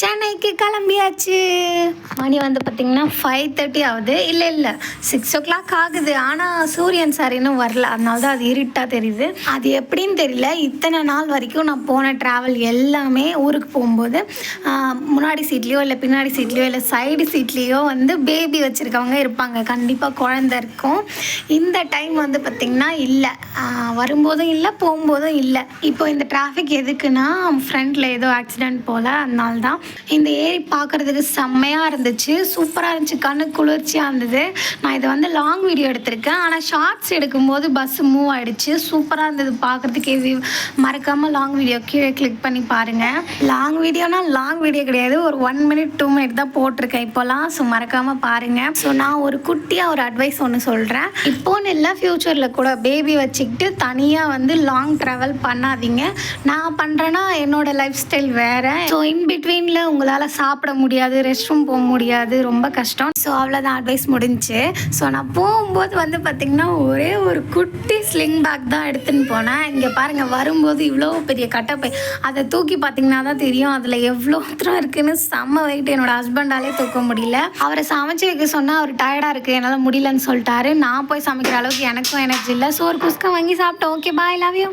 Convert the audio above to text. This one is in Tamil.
சென்னைக்கு கிளம்பியாச்சு. மணி வந்து பார்த்திங்கன்னா 5:30 ஆகுது. இல்லை 6 o'clock ஆகுது. ஆனால் சூரியன் சார் இன்னும் வரல. அதனால தான் அது இருட்டாக தெரியுது. அது எப்படின்னு தெரியல. இத்தனை நாள் வரைக்கும் நான் போன ட்ராவல் எல்லாமே ஊருக்கு போகும்போது முன்னாடி சீட்லேயோ இல்லை பின்னாடி சீட்லேயோ இல்லை சைடு சீட்லேயோ வந்து பேபி வச்சுருக்கவங்க இருப்பாங்க. கண்டிப்பாக குழந்த இருக்கும். இந்த டைம் வந்து பார்த்திங்கன்னா இல்லை, வரும்போதும் இல்லை போகும்போதும் இல்லை. இப்போ இந்த டிராஃபிக் எதுக்குன்னா ஃப்ரண்ட்டில் ஏதோ ஆக்சிடெண்ட் போல், அதனால தான். இந்த ஏரி பார்க்குறதுக்கு செம்மையாக இருந்துச்சு, சூப்பராக இருந்துச்சு, கண்ணு குளிர்ச்சியாக இருந்தது. நான் இதை வந்து லாங் வீடியோ எடுத்திருக்கேன். ஆனால் ஷார்ட்ஸ் எடுக்கும்போது பஸ்ஸு மூவ் ஆகிடுச்சு. சூப்பராக இருந்தது பார்க்குறதுக்கே. மறக்காமல் லாங் வீடியோ கீழே கிளிக் பண்ணி பாருங்கள். லாங் வீடியோனால் லாங் வீடியோ கிடையாது, ஒரு 1 minute 2 minute தான் போட்டிருக்கேன் இப்போலாம். ஸோ மறக்காமல் பாருங்கள். ஸோ நான் ஒரு குட்டியாக ஒரு அட்வைஸ் ஒன்று சொல்கிறேன். இப்போன்னு இல்லை, ஃப்யூச்சரில் கூட பேபி வச்சுக்கிட்டு தனியாக வந்து லாங் ட்ராவல் பண்ணாதீங்க. நான் பண்ணுறேன்னா என்னோட லைஃப் ஸ்டைல் வேறு. ஸோ இன்பிட்வீனில் உங்களால் சாப்பிட முடியாது, ரெஸ்ட் ரூம் போக முடியாது, ரொம்ப கஷ்டம். ஸோ அவ்வளோதான், அட்வைஸ் முடிஞ்சு. ஸோ நான் போகும்போது வந்து பார்த்திங்கன்னா ஒரே ஒரு குட்டி ஸ்லிங் பேக் தான் எடுத்துன்னு போனேன். இங்கே பாருங்கள், வரும்போது இவ்வளோ பெரிய கட்டப்பை, அதை தூக்கி பார்த்திங்கன்னா தான் தெரியும் அதில் எவ்வளோ தூரம் இருக்குதுன்னு. செம்ம வெயிட், என்னோட ஹஸ்பண்டாலே தூக்க முடியல. அவரை சமைச்சு வைக்க சொன்னால் அவர் டயர்டாக இருக்குது, என்னால் முடியலன்னு சொல்லிட்டாரு. நான் போய் சமைக்கிற அளவுக்கு எனக்கும் எனர்ஜி இல்லை. ஸோ ஒரு குஸ்கா வாங்கி சாப்பிட்டோம். Okay, bye, love you.